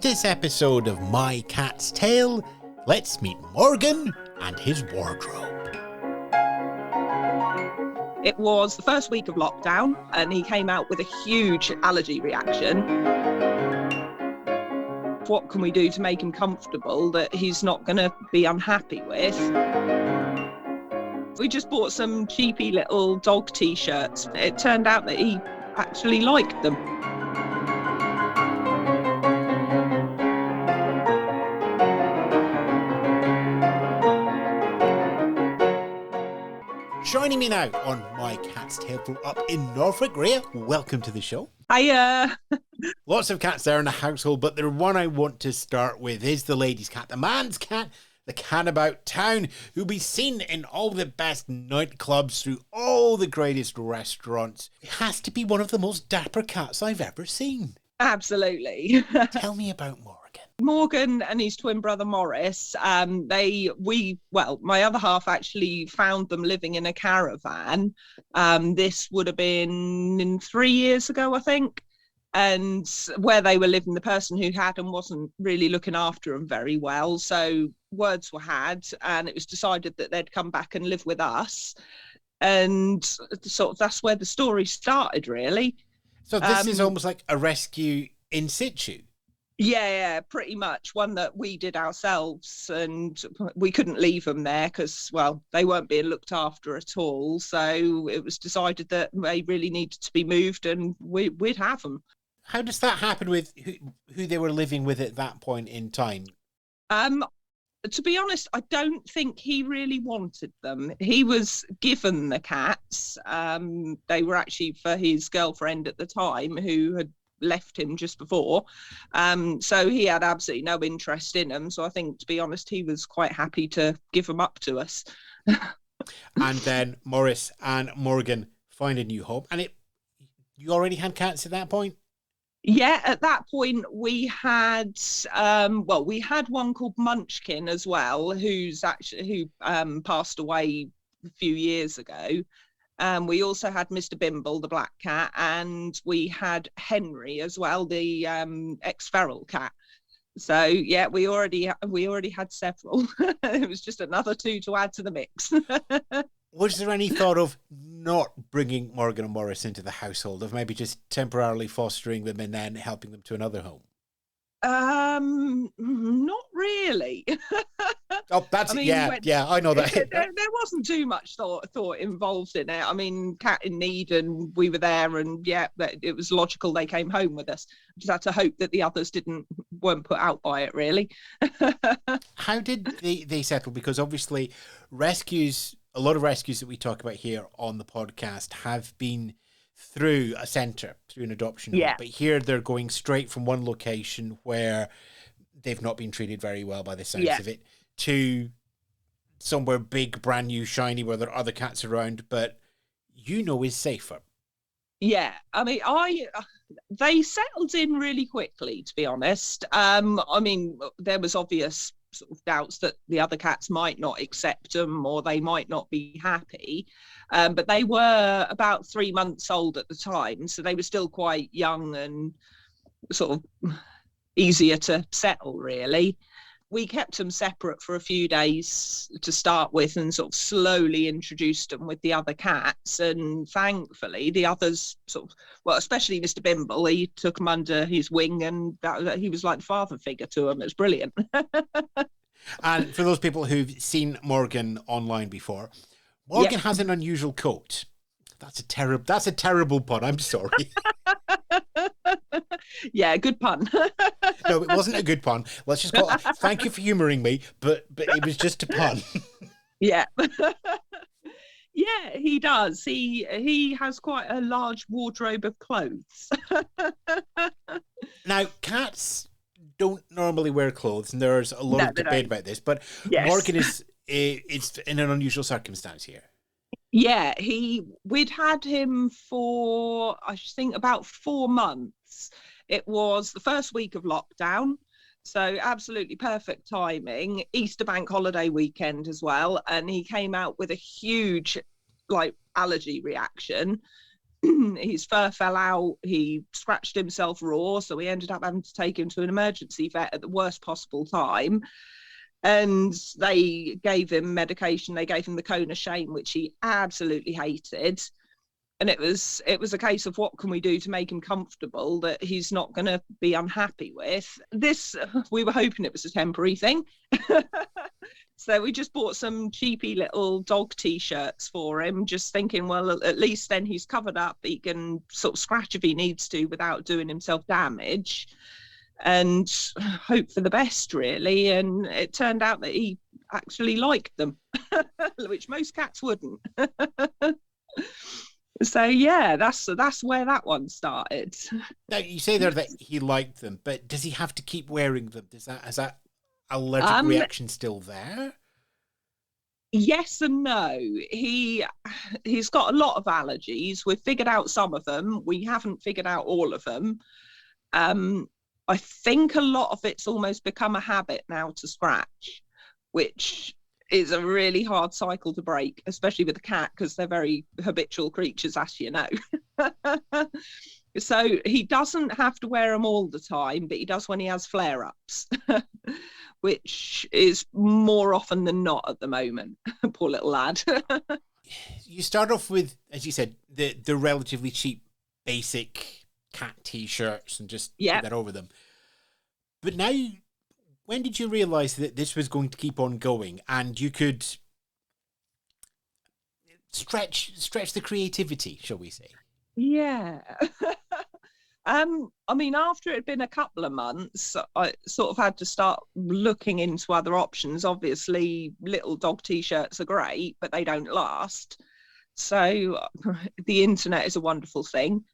this episode of My Cat's Tale, let's meet Morgan and his wardrobe. It was the first week of lockdown and he came out with a huge allergy reaction. What can we do to make him comfortable that he's not going to be unhappy with? We just bought some cheapy little dog t-shirts. It turned out that he actually liked them. Joining me now on My Cat's Tale from up in Norfolk, Rhea, welcome to the show. Hiya. Lots of cats there in the household, but the one I want to start with is the lady's cat, the man's cat, the cat about town, who'll be seen in all the best nightclubs through all the greatest restaurants. It has to be one of the most dapper cats I've ever seen. Absolutely. Tell me about Morgan. Morgan and his twin brother Morris, my other half actually found them living in a caravan. This would have been 3 years ago, I think. And where they were living, the person who had them wasn't really looking after them very well. So words were had, and it was decided that they'd come back and live with us. And sort of that's where the story started, really. So this is almost like a rescue in situ. Yeah, pretty much. One that we did ourselves, and we couldn't leave them there because, well, they weren't being looked after at all. So it was decided that they really needed to be moved, and we'd have them. How does that happen with who they were living with at that point in time? To be honest, I don't think he really wanted them. He was given the cats. They were actually for his girlfriend at the time, who had left him just before. So he had absolutely no interest in them. So I think, to be honest, he was quite happy to give them up to us. And then Morris and Morgan find a new home. And you already had cats at that point? Yeah, at that point we had we had one called Munchkin as well, who passed away a few years ago. We also had Mr. Bimble, the black cat, and we had Henry as well, the ex-feral cat. So yeah, we already had several. It was just another two to add to the mix. Was there any thought of not bringing Morgan and Morris into the household, of maybe just temporarily fostering them and then helping them to another home? Not really. Oh, that's I know that. There wasn't too much thought involved in it. I mean, cat in need, and we were there, and yeah, it was logical they came home with us. Just had to hope that the others weren't put out by it, really. How did they settle? Because obviously, a lot of rescues that we talk about here on the podcast have been through a centre, through an adoption home. But here they're going straight from one location where they've not been treated very well by the sounds of it, to somewhere big, brand new, shiny, where there are other cats around, but is safer. Yeah, I mean, they settled in really quickly, to be honest. I mean, there was obvious sort of doubts that the other cats might not accept them or they might not be happy. But they were about 3 months old at the time, so they were still quite young and sort of easier to settle, really. We kept them separate for a few days to start with and sort of slowly introduced them with the other cats. And thankfully, the others especially Mr. Bimble, he took them under his wing, and he was like the father figure to them. It was brilliant. And for those people who've seen Morgan online before, Morgan has an unusual coat. That's a terrible pun. I'm sorry. Yeah, good pun. No, it wasn't a good pun. Let's just call it. Thank you for humouring me, but it was just a pun. Yeah. Yeah, he does. He has quite a large wardrobe of clothes. Now, cats don't normally wear clothes, and there's a lot of debate about this, but Morgan is in an unusual circumstance here. Yeah, we'd had him for, I think, about 4 months. It was the first week of lockdown, so absolutely perfect timing. Easter bank holiday weekend as well, and he came out with a huge allergy reaction. his fur fell out. He scratched himself raw, so we ended up having to take him to an emergency vet at the worst possible time. And they gave him medication. They gave him the cone of shame, which he absolutely hated. And it was a case of what can we do to make him comfortable that he's not going to be unhappy with. This, we were hoping it was a temporary thing. So we just bought some cheapy little dog T-shirts for him, just thinking, well, at least then he's covered up. He can sort of scratch if he needs to without doing himself damage, and hope for the best, really. And it turned out that he actually liked them, which most cats wouldn't. So yeah, that's where that one started. Now you say there that he liked them, but does he have to keep wearing them? Is that allergic reaction still there? Yes and no. He's got a lot of allergies. We've figured out some of them. We haven't figured out all of them. I think a lot of it's almost become a habit now to scratch, which is a really hard cycle to break, especially with a cat, because they're very habitual creatures, as you know. So he doesn't have to wear them all the time, but he does when he has flare-ups, which is more often than not at the moment. Poor little lad. You start off with, as you said, the relatively cheap, basic cat T-shirts and just put that over them. But now, when did you realise that this was going to keep on going and you could stretch the creativity, shall we say? Yeah. I mean, after it had been a couple of months, I sort of had to start looking into other options. Obviously, little dog T-shirts are great, but they don't last. So the internet is a wonderful thing.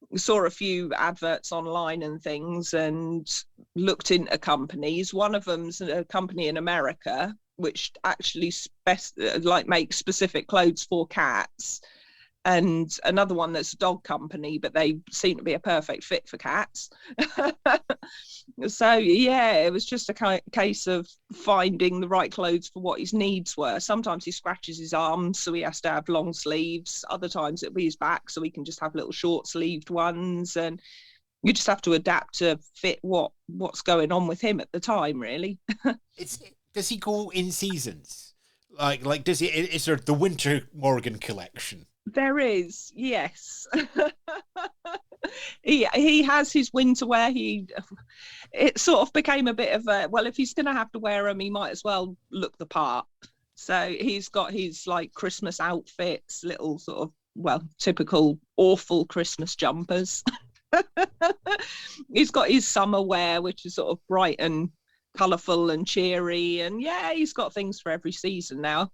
We saw a few adverts online and things and looked into companies. One of them's a company in America which actually makes specific clothes for cats, and another one that's a dog company, but they seem to be a perfect fit for cats. So yeah, it was just a case of finding the right clothes for what his needs were. Sometimes he scratches his arms, so he has to have long sleeves. Other times it'll be his back, so he can just have little short sleeved ones. And you just have to adapt to fit what's going on with him at the time, really. Does he go in seasons? Like does he? Is there the winter Morgan collection? There is, yes. He has his winter wear. It sort of became a bit of a, well, if he's going to have to wear them, he might as well look the part. So he's got his like Christmas outfits, little sort of, well, typical awful Christmas jumpers. He's got his summer wear, which is sort of bright and colourful and cheery. And yeah, he's got things for every season now.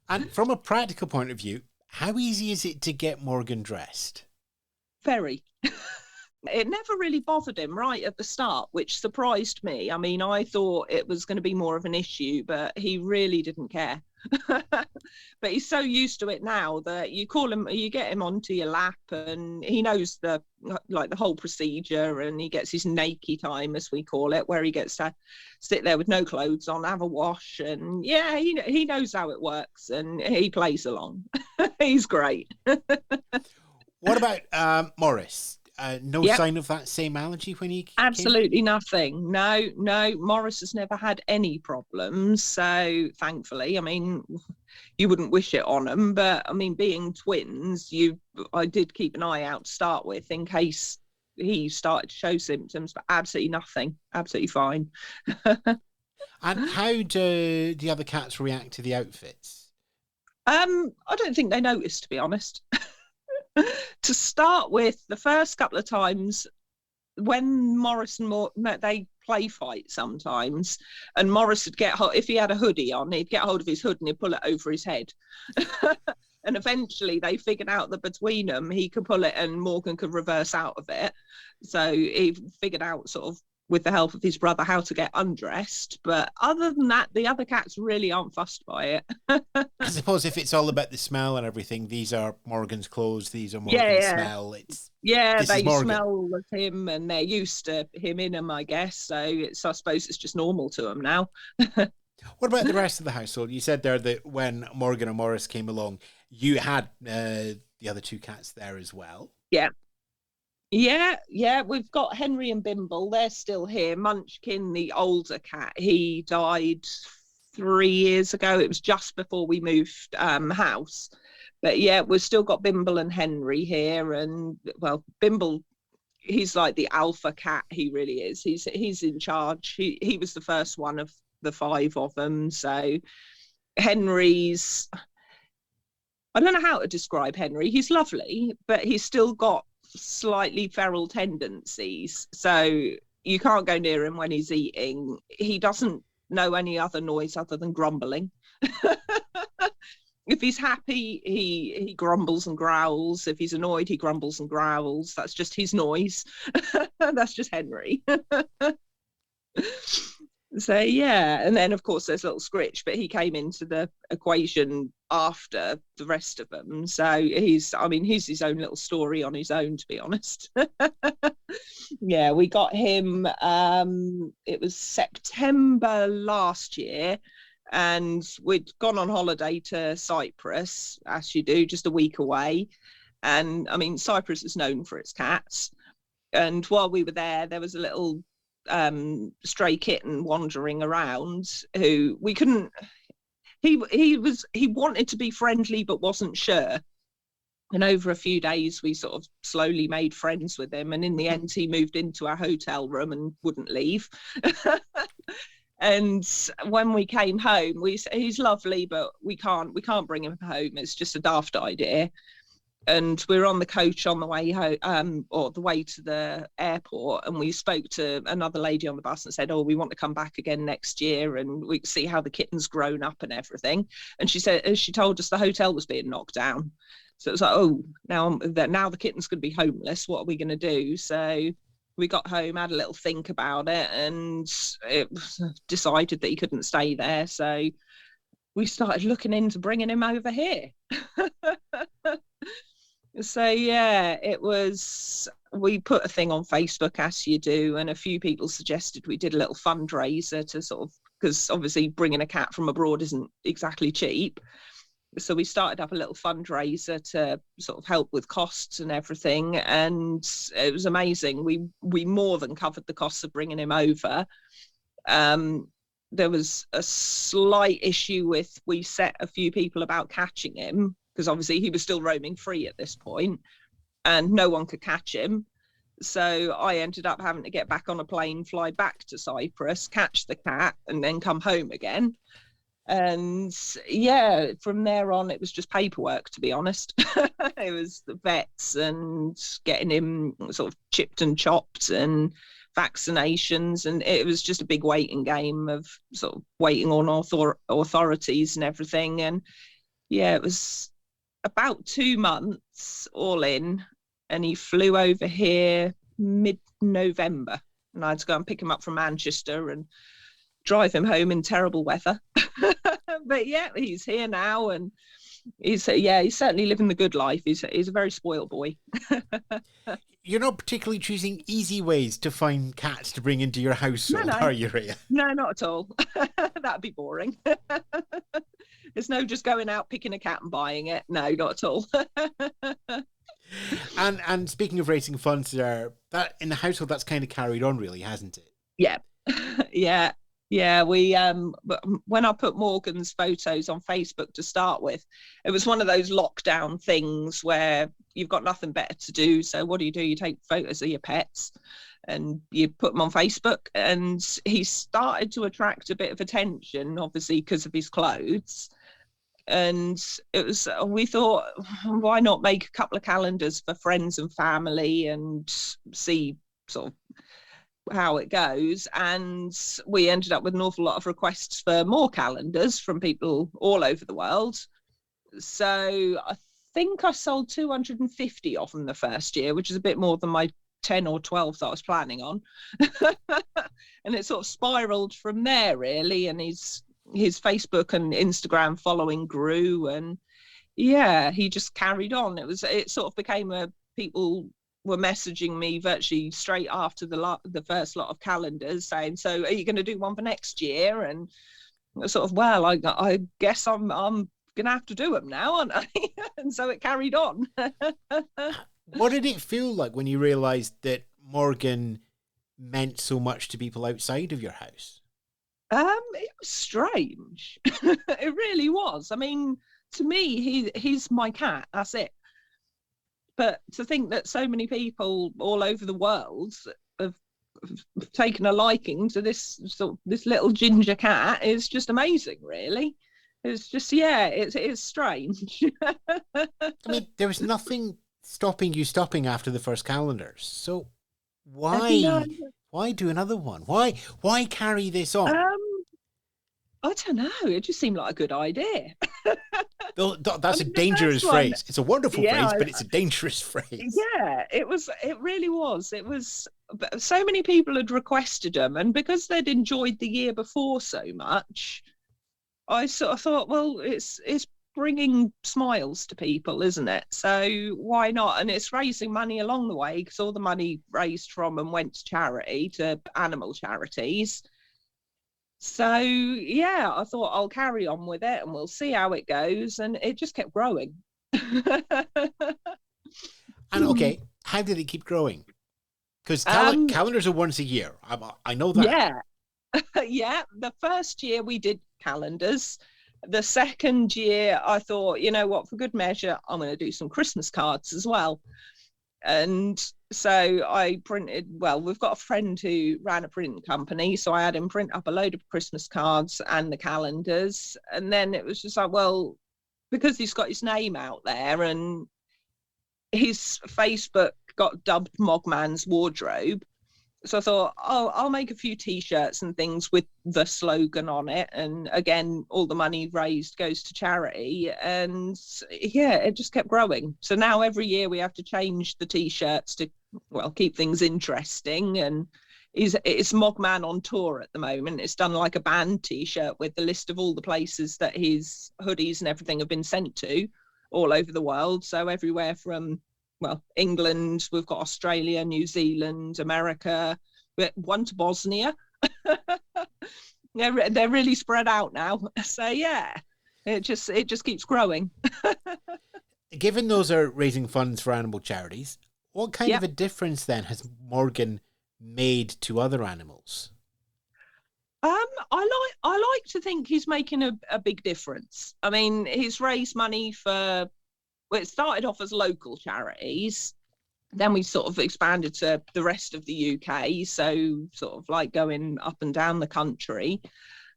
And from a practical point of view, how easy is it to get Morgan dressed? Very. It never really bothered him right at the start, which surprised me. I mean, I thought it was going to be more of an issue, but he really didn't care. But he's so used to it now that you get him onto your lap and he knows the whole procedure, and he gets his naked time, as we call it, where he gets to sit there with no clothes on, have a wash, and yeah, he knows how it works and he plays along. He's great. What about Morris? No sign of that same allergy when he came? Absolutely nothing. No, Morris has never had any problems. So thankfully, I mean, you wouldn't wish it on him, but I mean, being twins, I did keep an eye out to start with in case he started to show symptoms, but absolutely nothing. Absolutely fine. And how do the other cats react to the outfits? I don't think they noticed, to be honest. To start with, the first couple of times when Morris and they play fight sometimes, and Morris would if he had a hoodie on, he'd get hold of his hood and he'd pull it over his head. And eventually they figured out that between them he could pull it and Morgan could reverse out of it. So he figured out, sort of with the help of his brother, how to get undressed. But other than that, the other cats really aren't fussed by it. I suppose if it's all about the smell and everything, these are Morgan's clothes, these are Morgan's smell. They smell with him and they're used to him in them, I guess. So I suppose it's just normal to them now. What about the rest of the household? You said there that when Morgan and Morris came along, you had the the other two cats there as well. Yeah. We've got Henry and Bimble. They're still here. Munchkin, the older cat, he died 3 years ago. It was just before we moved house. But yeah, we've still got Bimble and Henry here. And well, Bimble, he's like the alpha cat. He really is. He's in charge. He was the first one of the 5 of them. So Henry's, I don't know how to describe Henry. He's lovely, but he's still got slightly feral tendencies. So you can't go near him when he's eating. He doesn't know any other noise other than grumbling. If he's happy, he grumbles and growls. If he's annoyed, he grumbles and growls. That's just his noise. That's just Henry. So yeah, and then of course there's little Scritch, but he came into the equation after the rest of them. So he's his own little story on his own, to be honest. Yeah, we got him, it was September last year, and we'd gone on holiday to Cyprus, as you do, just a week away. And I mean, Cyprus is known for its cats. And while we were there, there was a little stray kitten wandering around who we couldn't, he wanted to be friendly but wasn't sure. And over a few days we sort of slowly made friends with him, and in the end he moved into our hotel room and wouldn't leave. And when we came home, he's lovely, but we can't bring him home. It's just a daft idea. And we were on the coach on the way home, or the way to the airport, and we spoke to another lady on the bus and said, oh, we want to come back again next year and we can see how the kitten's grown up and everything. And she told us the hotel was being knocked down. So it was like, oh, now the kitten's going to be homeless. What are we going to do? So we got home, had a little think about it, and it decided that he couldn't stay there. So we started looking into bringing him over here. So yeah, we put a thing on Facebook, as you do, and a few people suggested we did a little fundraiser to sort of, because obviously bringing a cat from abroad isn't exactly cheap. So we started up a little fundraiser to sort of help with costs and everything, and it was amazing. We more than covered the costs of bringing him over. There was a slight issue with, we set a few people about catching him, because obviously he was still roaming free at this point and no one could catch him. So I ended up having to get back on a plane, fly back to Cyprus, catch the cat, and then come home again. And yeah, from there on, it was just paperwork, to be honest. It was the vets and getting him sort of chipped and chopped and vaccinations. And it was just a big waiting game of sort of waiting on authorities and everything. And yeah, it was about 2 months all in, and he flew over here mid-November, and I had to go and pick him up from Manchester and drive him home in terrible weather. But yeah, he's here now, and he's certainly living the good life. He's a very spoiled boy. You're not particularly choosing easy ways to find cats to bring into your household, are you, Rhea? No, not at all. That'd be boring. There's no just going out, picking a cat and buying it. No, not at all. And speaking of raising funds there, that in the household, that's kind of carried on, really, hasn't it? Yeah. Yeah, we when I put Morgan's photos on Facebook to start with, it was one of those lockdown things where you've got nothing better to do. So what do? You take photos of your pets and you put them on Facebook. And he started to attract a bit of attention, obviously, because of his clothes. And we thought, why not make a couple of calendars for friends and family and see sort of how it goes. And we ended up with an awful lot of requests for more calendars from people all over the world. So I think I sold 250 of them the first year, which is a bit more than my 10 or 12 that I was planning on. And it sort of spiraled from there, really. And his Facebook and Instagram following grew, and yeah, he just carried on. It sort of became people were messaging me virtually straight after the first lot of calendars saying, so are you going to do one for next year? And sort of, well, I guess I'm gonna have to do them now, aren't I? And so it carried on. What did it feel like when you realised that Morgan meant so much to people outside of your house? It was strange. It really was. I mean, to me, he's my cat. That's it. But to think that so many people all over the world have taken a liking to this little ginger cat is just amazing, really. It's just, yeah, it's strange. I mean, there was nothing stopping you stopping after the first calendars. So why do another one? Why carry this on? I don't know. It just seemed like a good idea. That's a dangerous phrase. It's a wonderful phrase, but it's a dangerous phrase. Yeah, it was. It really was. It was. So many people had requested them, and because they'd enjoyed the year before so much, I sort of thought, well, it's bringing smiles to people, isn't it? So why not? And it's raising money along the way, because all the money raised from them went to charity, to animal charities. So yeah, I thought I'll carry on with it and we'll see how it goes. And it just kept growing. And okay, how did it keep growing? Because calendars are once a year. I know that. Yeah. Yeah. The first year we did calendars. The second year I thought, you know what, for good measure, I'm going to do some Christmas cards as well. And so I printed, well, we've got a friend who ran a printing company, so I had him print up a load of Christmas cards and the calendars. And then it was just like, well, because he's got his name out there and his Facebook got dubbed Mogman's Wardrobe. So I thought, oh, I'll make a few T-shirts and things with the slogan on it. And again, all the money raised goes to charity. And yeah, it just kept growing. So now every year we have to change the T-shirts to, well, keep things interesting. And it's Mogman on tour at the moment. It's done like a band T-shirt with the list of all the places that his hoodies and everything have been sent to all over the world. So everywhere from, well, England, we've got Australia, New Zealand, America, one to Bosnia. They're really spread out now. So yeah, it just keeps growing. Given those are raising funds for animal charities, what kind of a difference then has Morgan made to other animals? I like to think he's making a big difference. I mean, he's raised money for, well, it started off as local charities. Then we sort of expanded to the rest of the UK. So sort of like going up and down the country.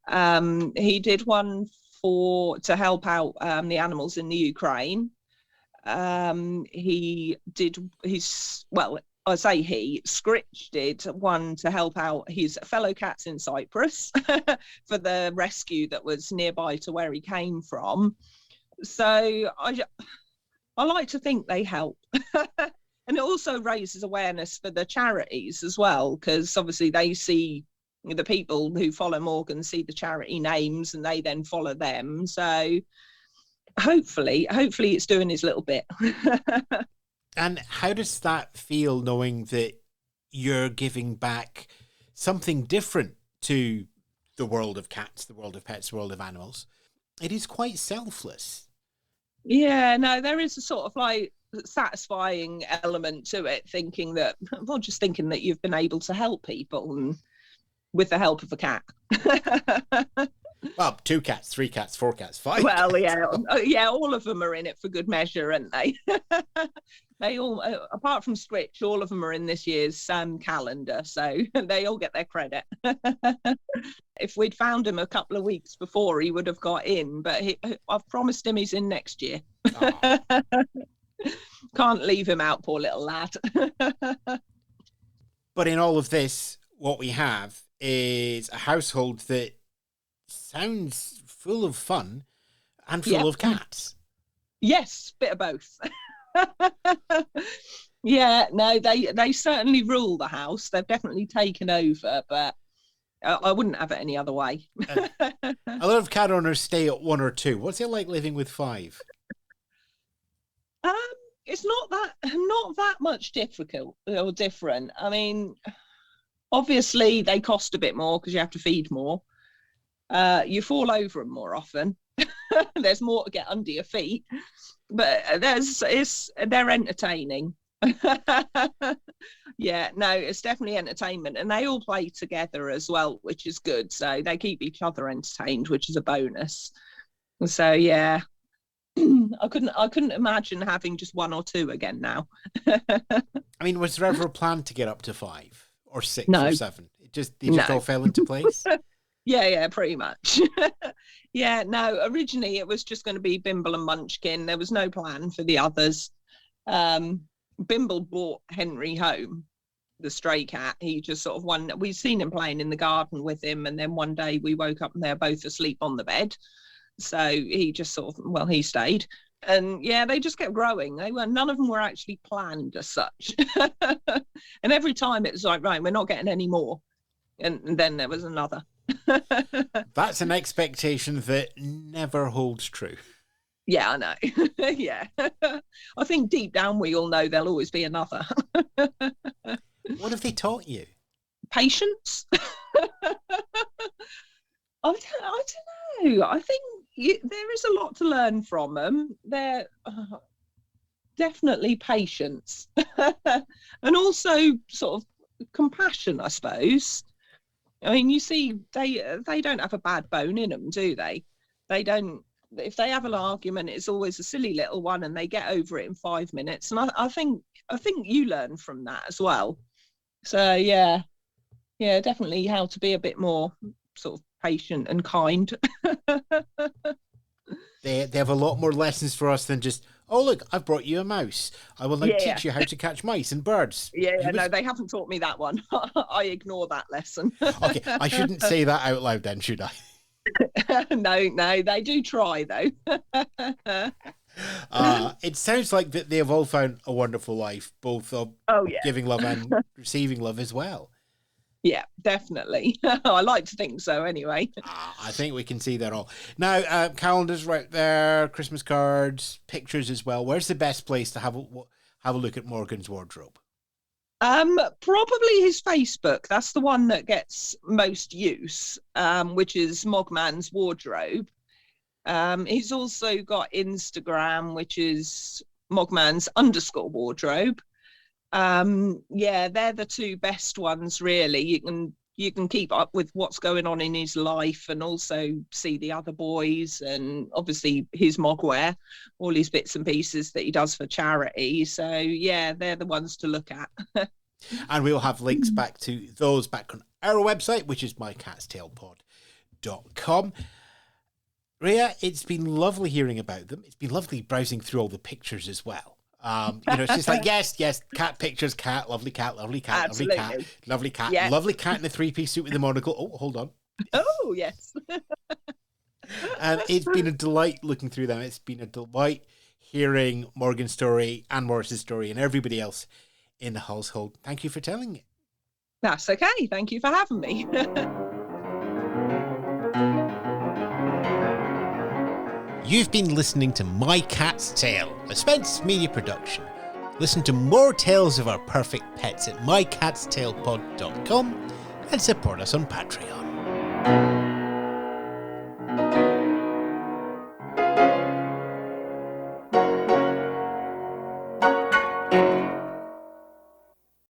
He did one to help out the animals in the Ukraine. He did Scritch did one to help out his fellow cats in Cyprus for the rescue that was nearby to where he came from. So I like to think they help. And it also raises awareness for the charities as well, because obviously they see the people who follow Morgan see the charity names and they then follow them. So hopefully it's doing his little bit. And how does that feel, knowing that you're giving back something different to the world of cats, the world of pets, the world of animals? It is quite selfless. Yeah, no, there is a sort of like satisfying element to it, thinking that you've been able to help people and with the help of a cat. Well, 2 cats, 3 cats, 4 cats, 5 well cats. yeah, all of them are in it for good measure, aren't they? They all, apart from Scritch, all of them are in this year's calendar, so they all get their credit. If we'd found him a couple of weeks before, he would have got in, but I've promised him he's in next year. Can't leave him out, poor little lad. But in all of this, what we have is a household that sounds full of fun and full of cats. Yes, bit of both. Yeah, no, they certainly rule the house. They've definitely taken over, but I wouldn't have it any other way. A lot of cat owners stay at 1 or 2. What's it like living with 5? It's not that much difficult or different. I mean, obviously they cost a bit more because you have to feed more. You fall over them more often. There's more to get under your feet, but they're entertaining. Yeah, no, it's definitely entertainment, and they all play together as well, which is good. So they keep each other entertained, which is a bonus. So yeah, I couldn't imagine having just one or two again now. I mean, was there ever a plan to get up to 5 or 6 No. or 7? They just all fell into place? Yeah, pretty much. Yeah, no, originally it was just going to be Bimble and Munchkin. There was no plan for the others. Bimble brought Henry home, the stray cat. He just sort of we'd seen him playing in the garden with him, and then one day we woke up and they're both asleep on the bed. So he just sort of, he stayed. And yeah, they just kept growing. None of them were actually planned as such. And every time it was like, right, we're not getting any more. And then there was another. That's an expectation that never holds true. Yeah, I know. Yeah. I think deep down we all know there'll always be another. What have they taught you? Patience. I don't know. I think there is a lot to learn from them. They're definitely patience. And also sort of compassion, I suppose. I mean, you see, they don't have a bad bone in them, do they? They don't. If they have an argument, it's always a silly little one, and they get over it in 5 minutes. And I think you learn from that as well. So yeah, definitely how to be a bit more sort of patient and kind. They have a lot more lessons for us than just, oh, look, I've brought you a mouse. I will now teach you how to catch mice and birds. Yeah, no, they haven't taught me that one. I ignore that lesson. Okay, I shouldn't say that out loud then, should I? No, they do try, though. It sounds like that they have all found a wonderful life, both of giving love and receiving love as well. Yeah, definitely. I like to think so anyway. I think we can see that all. Now, calendars right there, Christmas cards, pictures as well. Where's the best place to have a look at Morgan's wardrobe? Probably his Facebook. That's the one that gets most use, which is Mogman's Wardrobe. He's also got Instagram, which is Mogman's _wardrobe. They're the two best ones, really. You can keep up with what's going on in his life, and also see the other boys, and obviously his mogwear, all his bits and pieces that he does for charity. So yeah, they're the ones to look at. And we'll have links back to those back on our website, which is mycatstailpod.com. Rhea, it's been lovely hearing about them. It's been lovely browsing through all the pictures as well. It's just like, yes, cat pictures, lovely cat, Absolutely. lovely cat, Yeah. lovely cat in a 3-piece suit with a monocle. Oh, hold on. Oh, yes. And it's been a delight looking through them. It's been a delight hearing Morgan's story and Morris's story and everybody else in the household. Thank you for telling it. That's okay. Thank you for having me. You've been listening to My Cat's Tale, a Spence Media production. Listen to more tales of our perfect pets at mycatstailpod.com and support us on Patreon.